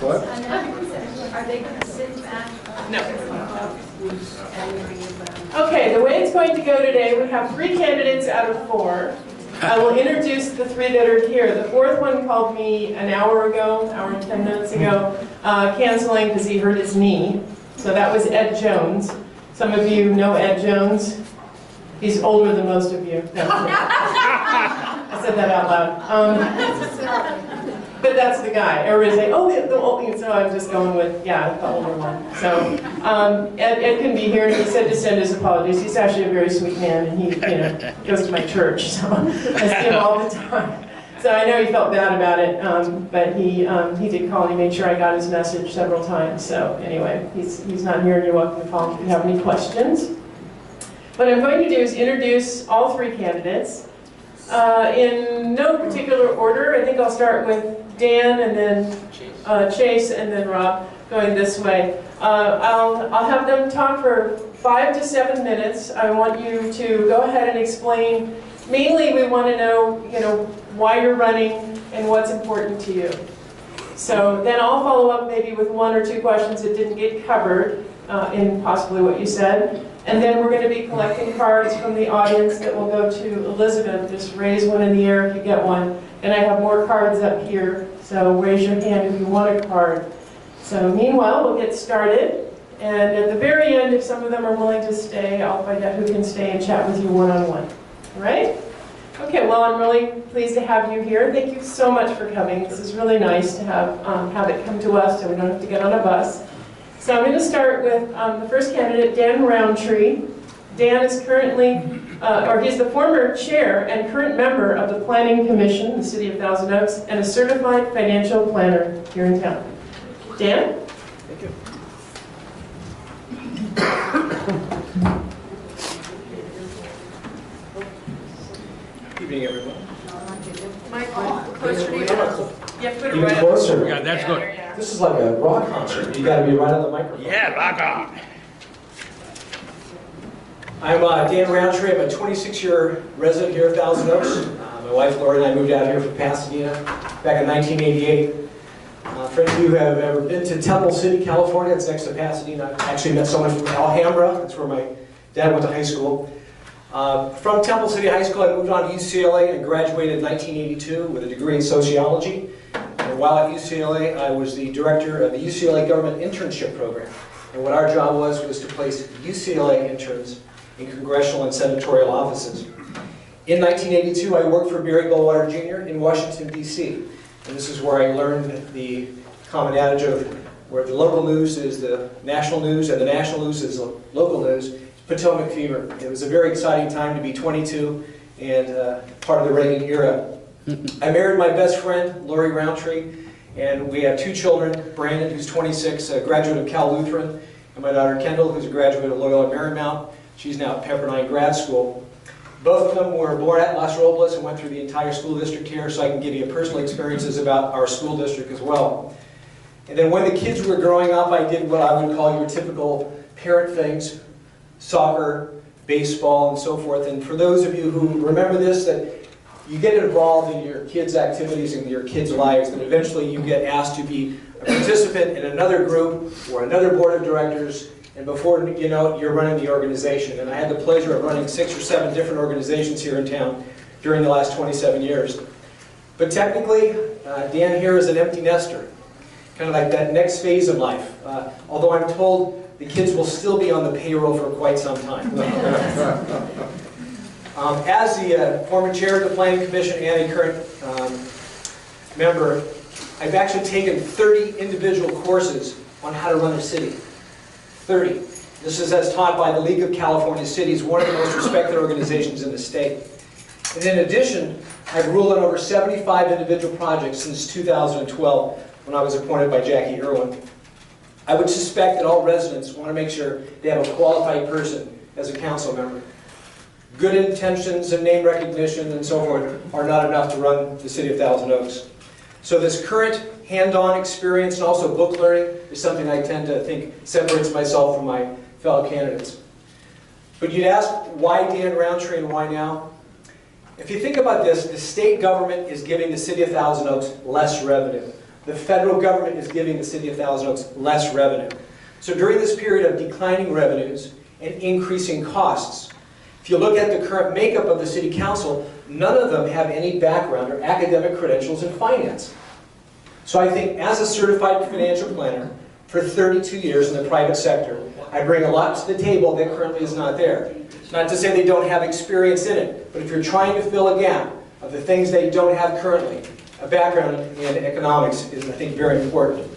What? Are they going to sit back? No. Okay, the way it's going to go today, we have 3 candidates out of 4. I will introduce the 3 that are here. The 4th one called me an hour ago, hour and 10 minutes ago, canceling because he hurt his knee. So that was Ed Jones. Some of you know Ed Jones. He's older than most of you. No, I said that out loud. But that's the guy. Everybody's like, oh, the old, so I'm just going with, yeah, the older one. So Ed can be here, and he said to send his apologies. He's actually a very sweet man, and he, goes to my church, so I see him all the time. So I know he felt bad about it, but he did call, and he made sure I got his message several times. So anyway, he's not here, and you're welcome to call if you have any questions. What I'm going to do is introduce all 3 candidates. In no particular order. I think I'll start with Dan, and then Chase, and then Rob, going this way. I'll have them talk for 5 to 7 minutes. I want you to go ahead and explain. Mainly, we want to know, why you're running and what's important to you. So then I'll follow up maybe with 1 or 2 questions that didn't get covered in possibly what you said. And then we're going to be collecting cards from the audience that will go to Elizabeth. Just raise one in the air if you get one. And I have more cards up here, so raise your hand if you want a card. So meanwhile, we'll get started. And at the very end, if some of them are willing to stay, I'll find out who can stay and chat with you one-on-one. All right? Okay, well, I'm really pleased to have you here. Thank you so much for coming. This is really nice to have it come to us so we don't have to get on a bus. So I'm going to start with the first candidate, Dan Roundtree. Dan is currently, he's the former chair and current member of the Planning Commission, the City of Thousand Oaks, and a certified financial planner here in town. Dan? Thank you. Good evening, everyone. Michael, closer to you. Yeah, put it Even right closer. up. Yeah, that's good. Yeah. This is like a rock concert. You got to be right on the microphone. Yeah, rock on. I'm Dan Roundtree. I'm a 26-year resident here of Thousand Oaks. My wife Lori and I moved out here from Pasadena back in 1988. Friends of you have ever been to Temple City, California? It's next to Pasadena. I actually met someone from Alhambra. That's where my dad went to high school. From Temple City High School, I moved on to UCLA and graduated in 1982 with a degree in sociology. And while at UCLA, I was the director of the UCLA Government Internship Program. And what our job was to place UCLA interns in congressional and senatorial offices. In 1982, I worked for Barry Goldwater Jr. in Washington, D.C. And this is where I learned the common adage of where the local news is the national news and the national news is the local news. Potomac fever. It was a very exciting time to be 22 and part of the Reagan era. I married my best friend, Lori Roundtree, and we have 2 children, Brandon, who's 26, a graduate of Cal Lutheran, and my daughter Kendall, who's a graduate of Loyola Marymount. She's now at Pepperdine Grad School. Both of them were born at Las Robles and went through the entire school district here, so I can give you personal experiences about our school district as well. And then when the kids were growing up, I did what I would call your typical parent things. Soccer, baseball, and so forth. And for those of you who remember this, that you get involved in your kids' activities and your kids' lives, and eventually you get asked to be a participant in another group or another board of directors, and before you know it, you're running the organization. And I had the pleasure of running 6 or 7 different organizations here in town during the last 27 years. But technically, Dan here is an empty nester, kind of like that next phase of life. Although I'm told the kids will still be on the payroll for quite some time. As the former chair of the Planning Commission and a current member, I've actually taken 30 individual courses on how to run a city. 30. This is as taught by the League of California Cities, one of the most respected organizations in the state. And in addition, I've ruled on over 75 individual projects since 2012 when I was appointed by Jackie Irwin. I would suspect that all residents want to make sure they have a qualified person as a council member. Good intentions and name recognition and so forth are not enough to run the city of Thousand Oaks. So this current hand-on experience and also book learning is something I tend to think separates myself from my fellow candidates. But you'd ask, why Dan Roundtree and why now? If you think about this, the state government is giving the city of Thousand Oaks less revenue. the federal government is giving the city of Thousand Oaks less revenue. So during this period of declining revenues and increasing costs, if you look at the current makeup of the city council, none of them have any background or academic credentials in finance. So I think as a certified financial planner for 32 years in the private sector, I bring a lot to the table that currently is not there. Not to say they don't have experience in it, but if you're trying to fill a gap of the things they don't have currently, a background in economics is, I think, very important.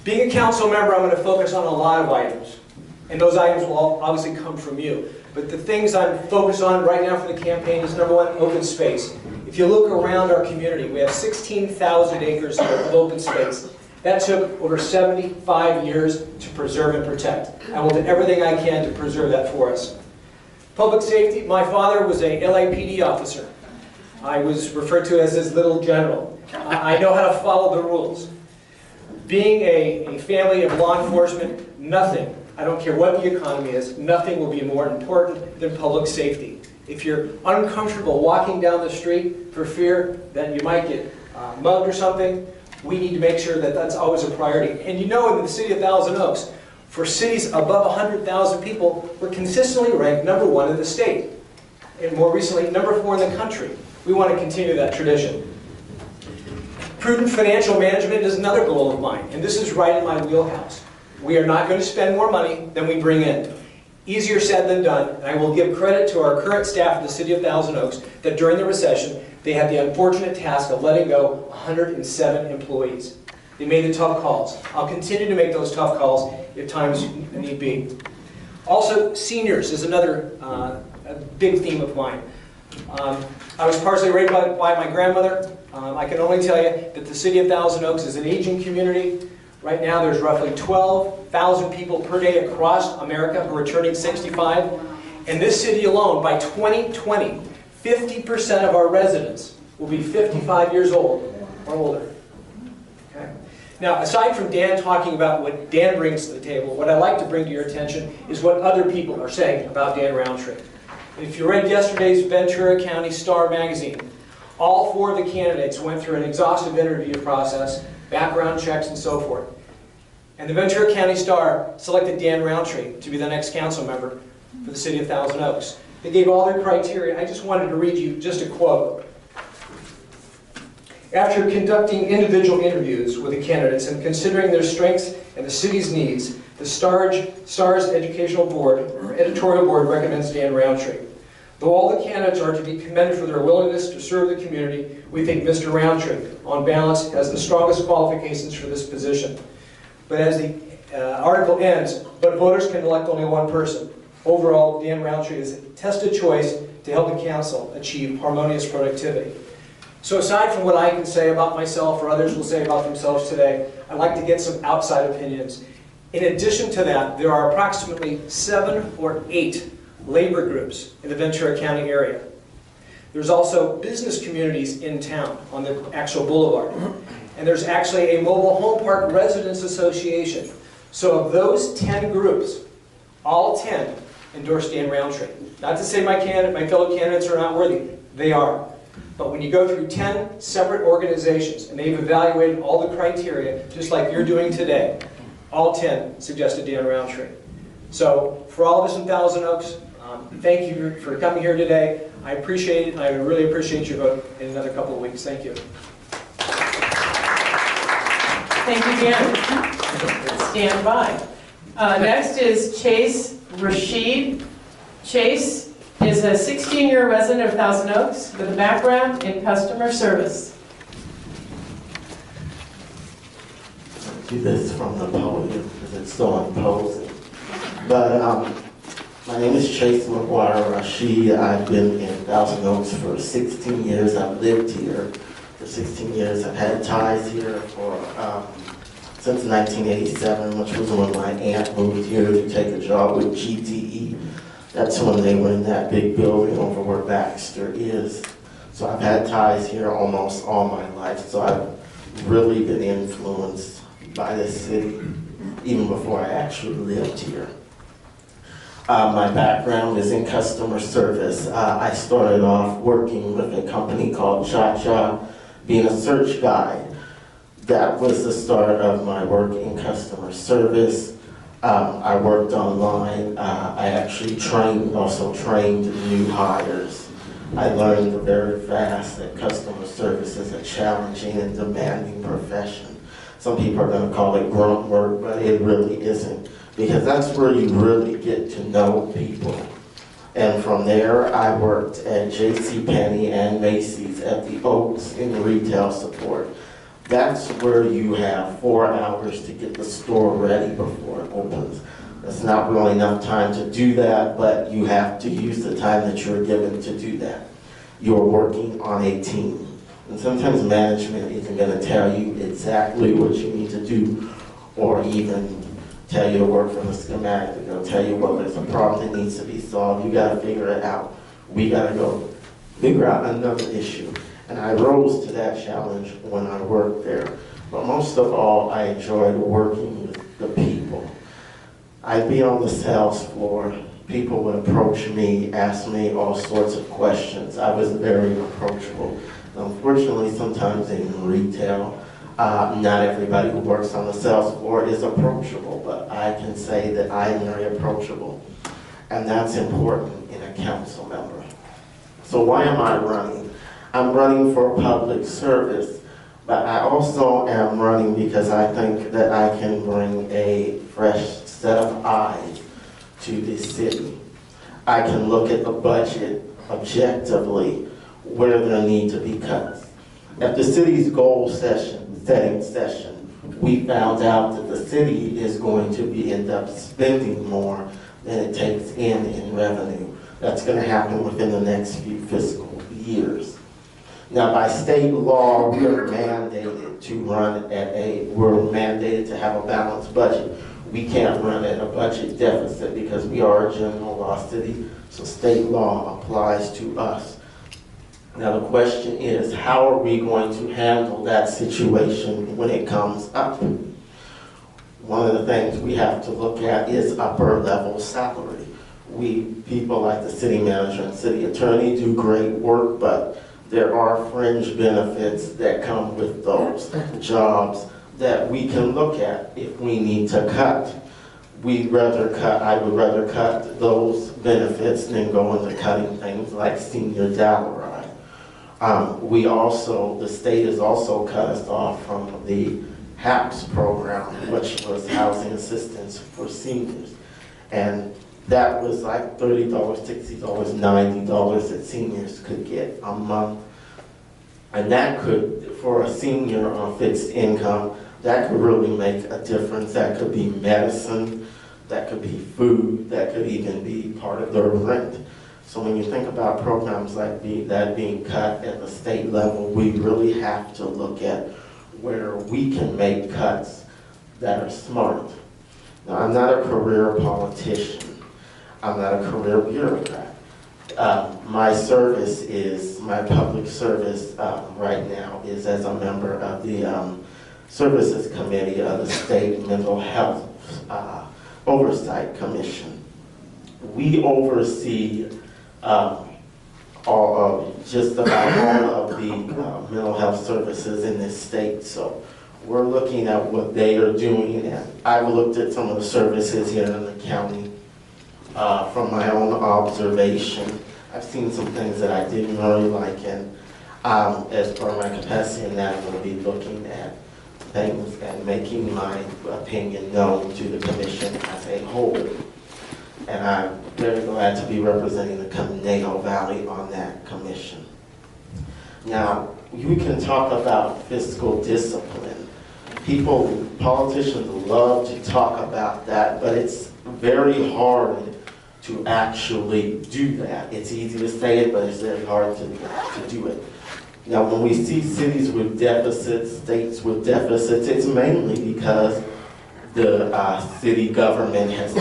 Being a council member, I'm going to focus on a lot of items. And those items will all obviously come from you. But the things I'm focused on right now for the campaign is, number one, open space. If you look around our community, we have 16,000 acres of open space. That took over 75 years to preserve and protect. I will do everything I can to preserve that for us. Public safety, my father was a LAPD officer. I was referred to as his little general. I know how to follow the rules. Being a family of law enforcement, nothing, I don't care what the economy is, nothing will be more important than public safety. If you're uncomfortable walking down the street for fear that you might get mugged or something, we need to make sure that that's always a priority. And you know, in the city of Thousand Oaks, for cities above 100,000 people, we're consistently ranked #1 in the state. And more recently, #4 in the country. We want to continue that tradition. Prudent financial management is another goal of mine, and this is right in my wheelhouse. We are not going to spend more money than we bring in. Easier said than done, and I will give credit to our current staff at the city of Thousand Oaks that during the recession, they had the unfortunate task of letting go 107 employees. They made the tough calls. I'll continue to make those tough calls if times need be. Also, seniors is another a big theme of mine. I was partially raised by my grandmother. I can only tell you that the city of Thousand Oaks is an aging community. Right now there's roughly 12,000 people per day across America who are turning 65. In this city alone, by 2020, 50% of our residents will be 55 years old or older. Okay? Now, aside from Dan talking about what Dan brings to the table, what I'd like to bring to your attention is what other people are saying about Dan Roundtree. If you read yesterday's Ventura County Star magazine, all 4 of the candidates went through an exhaustive interview process, background checks, and so forth. And the Ventura County Star selected Dan Roundtree to be the next council member for the city of Thousand Oaks. They gave all their criteria. I just wanted to read you just a quote. After conducting individual interviews with the candidates and considering their strengths and the city's needs, the STAR's Educational Board, or Editorial Board, recommends Dan Roundtree. Though all the candidates are to be commended for their willingness to serve the community, we think Mr. Roundtree, on balance, has the strongest qualifications for this position. But as the article ends, but voters can elect only one person. Overall, Dan Roundtree is a tested choice to help the council achieve harmonious productivity. So aside from what I can say about myself or others will say about themselves today, I'd like to get some outside opinions. In addition to that, there are approximately 7 or 8 labor groups in the Ventura County area. There's also business communities in town on the actual boulevard. And there's actually a mobile home park residents association. So of those 10 groups, all 10 endorse Dan Roundtree. Not to say my fellow candidates are not worthy. They are. But when you go through 10 separate organizations and they've evaluated all the criteria, just like you're doing today, all 10 suggested Dan Roundtree. So for all of us in Thousand Oaks, thank you for coming here today. I appreciate it, and I really appreciate your vote in another couple of weeks. Thank you. Thank you, Dan. Stand by. Next is Chase Rashid. Chase is a 16-year resident of Thousand Oaks with a background in customer service. Do this from the podium because it's so imposing. But my name is Chase McGuire Rashid. I've been in Thousand Oaks for 16 years. I've lived here for 16 years. I've had ties here for since 1987, which was when my aunt moved here to take a job with GTE. That's when they were in that big building over where Baxter is. So I've had ties here almost all my life. So I've really been influenced by this city, even before I actually lived here. My background is in customer service. I started off working with a company called Cha-Cha, being a search guide. that was the start of my work in customer service. I worked online. I actually also trained new hires. I learned very fast that customer service is a challenging and demanding profession. Some people are going to call it grunt work, but it really isn't, because that's where you really get to know people. And from there, I worked at JCPenney and Macy's at the Oaks in retail support. That's where you have 4 hours to get the store ready before it opens. That's not really enough time to do that, but you have to use the time that you're given to do that. You're working on a team. And sometimes management isn't going to tell you exactly what you need to do, or even tell you to work from a schematic. They'll tell you, well, there's a problem that needs to be solved. You got to figure it out. We got to go figure out another issue. And I rose to that challenge when I worked there. But most of all, I enjoyed working with the people. I'd be on the sales floor. People would approach me, ask me all sorts of questions. I was very approachable. Unfortunately, sometimes in retail, not everybody who works on the sales floor is approachable, but I can say that I am very approachable. And that's important in a council member. So why am I running? I'm running for public service, but I also am running because I think that I can bring a fresh set of eyes to this city. I can look at the budget objectively where there need to be cuts. At the city's goal setting session, we found out that the city is going to end up spending more than it takes in revenue. That's going to happen within the next few fiscal years. Now, by state law, we are mandated to we're mandated to have a balanced budget. We can't run at a budget deficit because we are a general law city, so state law applies to us. Now the question is, how are we going to handle that situation when it comes up? One of the things we have to look at is upper level salary. People like the city manager and city attorney do great work, but there are fringe benefits that come with those jobs that we can look at if we need to cut. I would rather cut those benefits than go into cutting things like senior salary. The state has also cut us off from the HAPS program, which was housing assistance for seniors. And that was like $30, $60, $90 that seniors could get a month. And that could, for a senior on fixed income, that could really make a difference. That could be medicine, that could be food, that could even be part of their rent. So when you think about programs like that being cut at the state level, we really have to look at where we can make cuts that are smart. Now, I'm not a career politician. I'm not a career bureaucrat. My public service right now is as a member of the Services Committee of the State Mental Health Oversight Commission. We oversee just about all of the mental health services in this state. So we're looking at what they are doing, and I've looked at some of the services here in the county from my own observation. I've seen some things that I didn't really like, and as part of my capacity in that, I'm going to be looking at things and making my opinion known to the commission as a whole. And I'm very glad to be representing the Conejo Valley on that commission. Now, you can talk about fiscal discipline. Politicians love to talk about that, but it's very hard to actually do that. It's easy to say it, but it's very hard to do it. Now, when we see cities with deficits, states with deficits, it's mainly because the city government has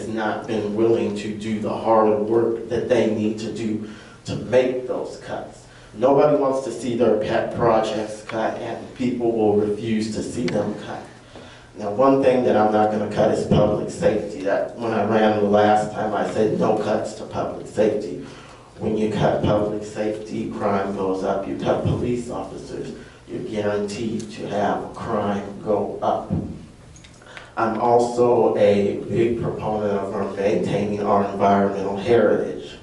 not been willing to do the hard work that they need to do to make those cuts. Nobody wants to see their pet projects cut, and people will refuse to see them cut. Now, one thing that I'm not going to cut is public safety. That when I ran the last time, I said no cuts to public safety. When you cut public safety, crime goes up. You cut police officers, you're guaranteed to have crime go up. I'm also a big proponent of maintaining our environmental heritage.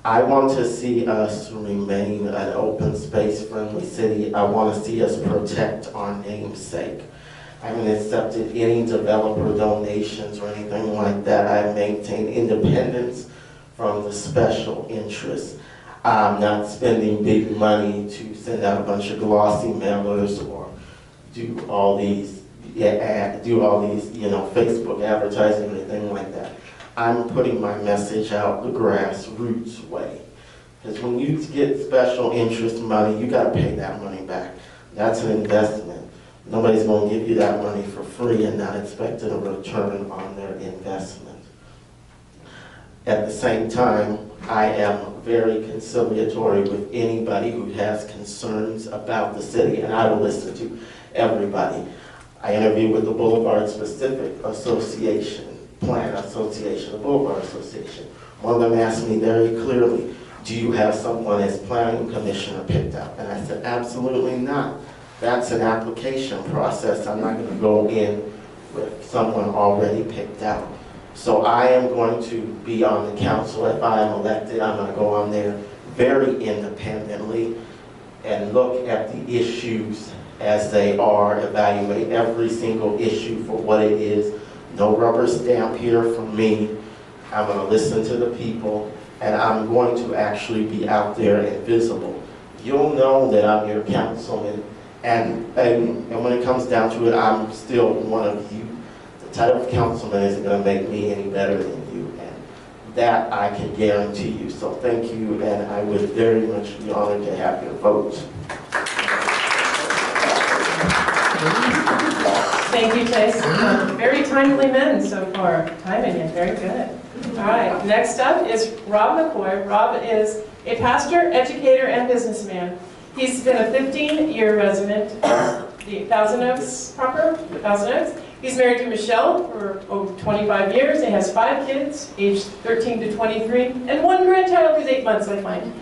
I want to see us remain an open space friendly city. I want to see us protect our namesake. I haven't accepted any developer donations or anything like that. I maintain independence from the special interests. I'm not spending big money to send out a bunch of glossy mailers or do all these Facebook advertising or anything like that. I'm putting my message out the grassroots way. Because when you get special interest money, you got to pay that money back. That's an investment. Nobody's going to give you that money for free and not expect a return on their investment. At the same time, I am very conciliatory with anybody who has concerns about the city, and I will listen to everybody. I interviewed with the Boulevard Specific Association, Plan Association, the Boulevard Association. One of them asked me very clearly, do you have someone as planning commissioner picked out? And I said, absolutely not. That's an application process. I'm not going to go in with someone already picked out. So I am going to be on the council. If I am elected, I'm going to go on there very independently and look at the issues as they are, evaluate every single issue for what it is. No rubber stamp here from me. I'm going to listen to the people, and I'm going to actually be out there and visible. You'll know that I'm your councilman, and when it comes down to it, I'm still one of you. The title of councilman isn't going to make me any better than you, and that I can guarantee you. So thank you, and I would very much be honored to have your vote. Thank you, Chase. Very timely men so far. Timing it, very good. All right, next up is Rob McCoy. Rob is a pastor, educator, and businessman. He's been a 15-year resident of the Thousand Oaks proper, Thousand Oaks. He's married to Michelle for over 25 years. He has 5 kids, aged 13 to 23, and 1 grandchild who's 8 months like mine.